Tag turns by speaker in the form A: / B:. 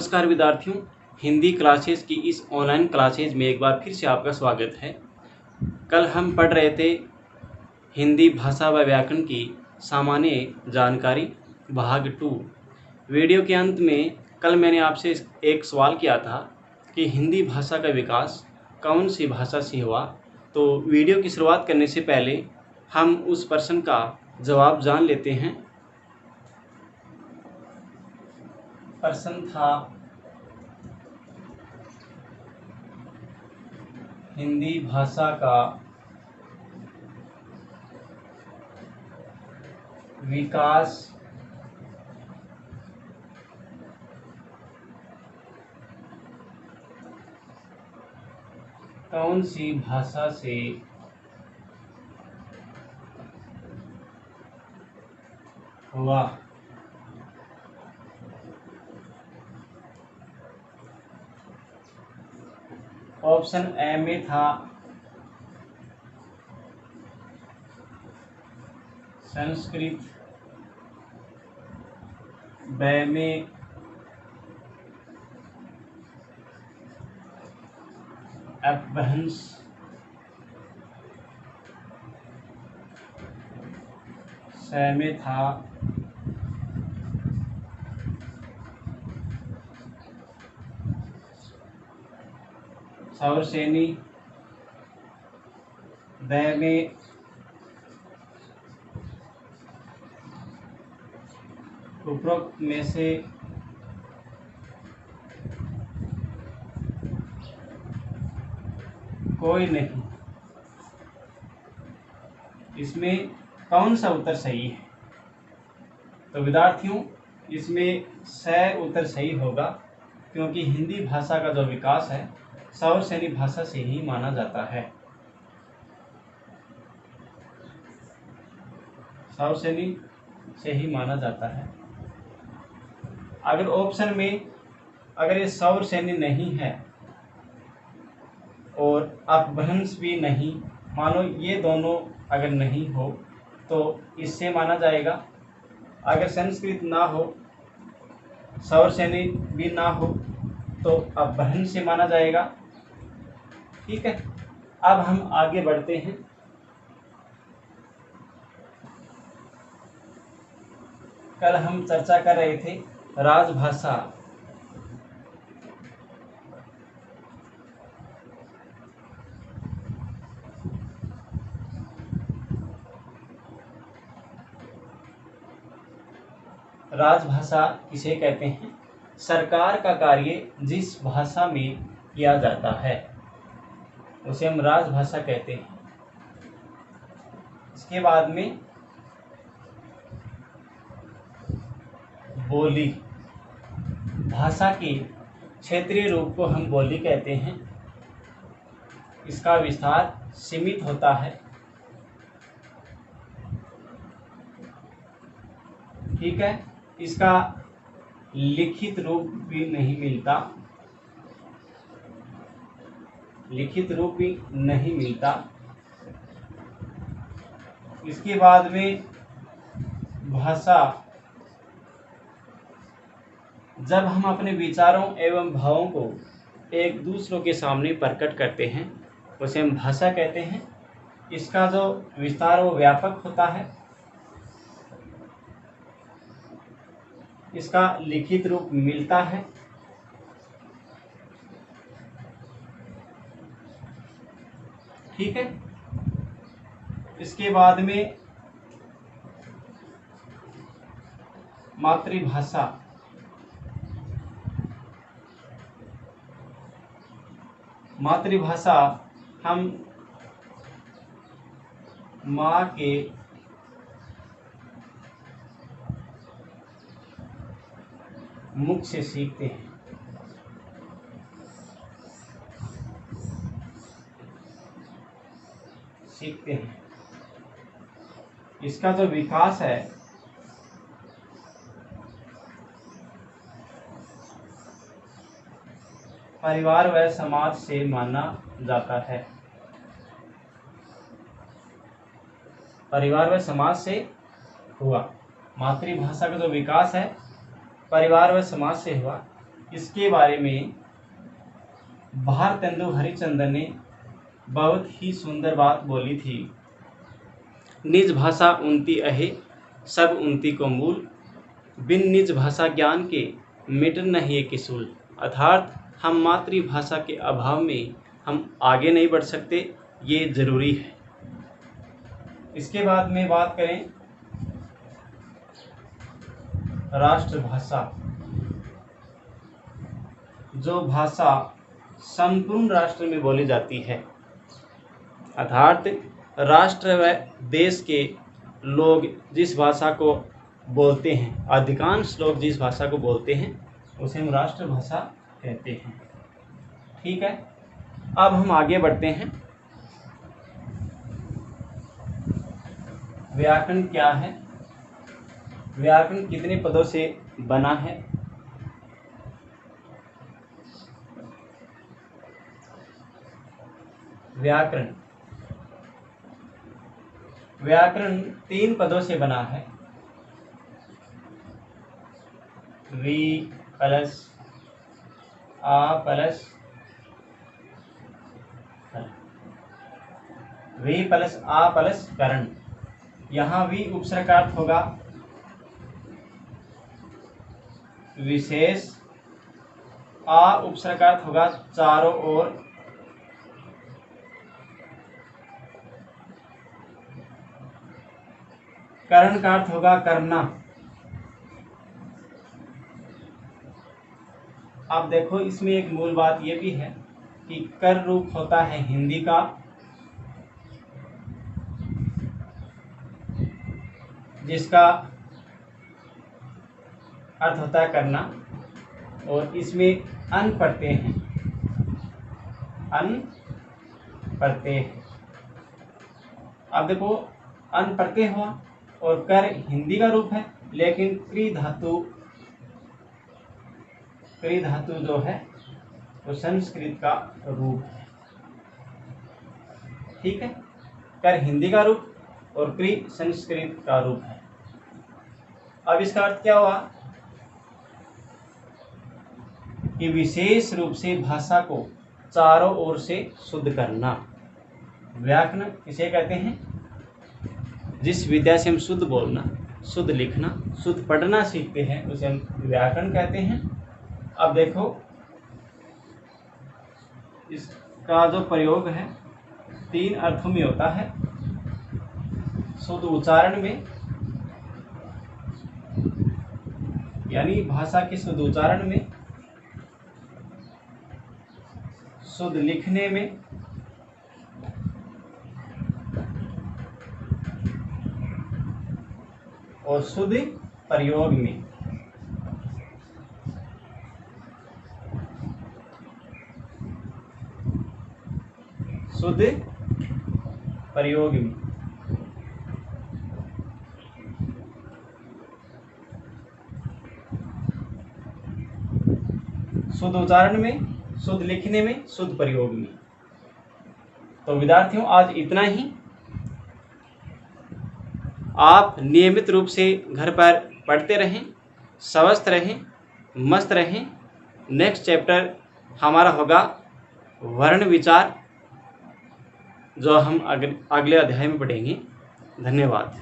A: नमस्कार विद्यार्थियों, हिंदी क्लासेस की इस ऑनलाइन क्लासेज में एक बार फिर से आपका स्वागत है। कल हम पढ़ रहे थे हिंदी भाषा व व्याकरण की सामान्य जानकारी भाग 2। वीडियो के अंत में कल मैंने आपसे एक सवाल किया था कि हिंदी भाषा का विकास कौन सी भाषा से हुआ। तो वीडियो की शुरुआत करने से पहले हम उस प्रश्न का जवाब जान लेते हैं। प्रश्न था, हिंदी भाषा का विकास कौन सी भाषा से हुआ। ऑप्शन ए में था संस्कृत, ब में अपभ्रंश, स में था सौरसेनी, द में उपरोक्त में से कोई नहीं। इसमें कौन सा उत्तर सही है? तो विद्यार्थियों, इसमें स उत्तर सही होगा, क्योंकि हिंदी भाषा का जो विकास है सौरसेनी भाषा से ही माना जाता है। सौरसेनी से ही माना जाता है। अगर ऑप्शन में अगर ये सौरसेनी नहीं है और अपभ्रंश भी नहीं, मानो ये दोनों अगर नहीं हो तो इससे माना जाएगा। अगर संस्कृत ना हो, सौरसेनी भी ना हो तो अपभ्रंश से माना जाएगा। ठीक है, अब हम आगे बढ़ते हैं। कल हम चर्चा कर रहे थे राजभाषा। राजभाषा किसे कहते हैं? सरकार का कार्य जिस भाषा में किया जाता है उसे हम राजभाषा कहते हैं। इसके बाद में बोली, भाषा के क्षेत्रीय रूप को हम बोली कहते हैं। इसका विस्तार सीमित होता है। ठीक है, इसका लिखित रूप भी नहीं मिलता, लिखित रूप भी नहीं मिलता। इसके बाद में भाषा, जब हम अपने विचारों एवं भावों को एक दूसरों के सामने प्रकट करते हैं उसे हम भाषा कहते हैं। इसका जो विस्तार वो व्यापक होता है। इसका लिखित रूप मिलता है। ठीक है, इसके बाद में मातृभाषा। मातृभाषा हम माँ के मुख से सीखते हैं। इसका जो विकास है परिवार व समाज से माना जाता है। परिवार व समाज से हुआ। मातृभाषा का जो विकास है परिवार व समाज से हुआ। इसके बारे में भारतेंदु हरिश्चंद्र ने बहुत ही सुंदर बात बोली थी। निज भाषा उनती अहे, सब उनती को मूल, बिन निज भाषा ज्ञान के मिटन नहीं ये किसूल। अर्थात हम मातृभाषा के अभाव में हम आगे नहीं बढ़ सकते, ये ज़रूरी है। इसके बाद में बात करें राष्ट्रभाषा, जो भाषा संपूर्ण राष्ट्र में बोली जाती है। अर्थात राष्ट्र व देश के लोग जिस भाषा को बोलते हैं, अधिकांश लोग जिस भाषा को बोलते हैं उसे हम राष्ट्रभाषा कहते हैं। ठीक है, अब हम आगे बढ़ते हैं। व्याकरण क्या है? व्याकरण कितने पदों से बना है? व्याकरण 3 पदों से बना है। वी प्लस आ प्लस वी प्लस आ प्लस करण। यहाँ वी उपसर्ग का अर्थ होगा विशेष, आ उपसर्ग का अर्थ होगा चारों ओर, करण का अर्थ होगा करना। अब देखो इसमें एक मूल बात ये भी है कि कर रूप होता है हिंदी का, जिसका अर्थ होता है करना, और इसमें अन पढ़ते हैं, अन पढ़ते हैं। अब देखो अन पढ़ते हुआ और कर हिंदी का रूप है, लेकिन क्री धातु जो है वो संस्कृत का रूप है। ठीक है, कर हिंदी का रूप और क्री संस्कृत का रूप है। अब इसका अर्थ क्या हुआ कि विशेष रूप से भाषा को चारों ओर से शुद्ध करना। व्याकरण किसे कहते हैं? जिस विद्या से हम शुद्ध बोलना, शुद्ध लिखना, शुद्ध पढ़ना सीखते हैं उसे हम व्याकरण कहते हैं। अब देखो इसका जो प्रयोग है 3 अर्थों में होता है। शुद्ध उच्चारण में, यानी भाषा के शुद्ध उच्चारण में, शुद्ध लिखने में, और शुद्ध प्रयोग में। शुद्ध प्रयोग में। शुद्ध उच्चारण में, शुद्ध लिखने में, शुद्ध प्रयोग में। तो विद्यार्थियों आज इतना ही। आप नियमित रूप से घर पर पढ़ते रहें, स्वस्थ रहें, मस्त रहें। नेक्स्ट चैप्टर हमारा होगा वर्ण विचार, जो हम अगले अध्याय में पढ़ेंगे। धन्यवाद।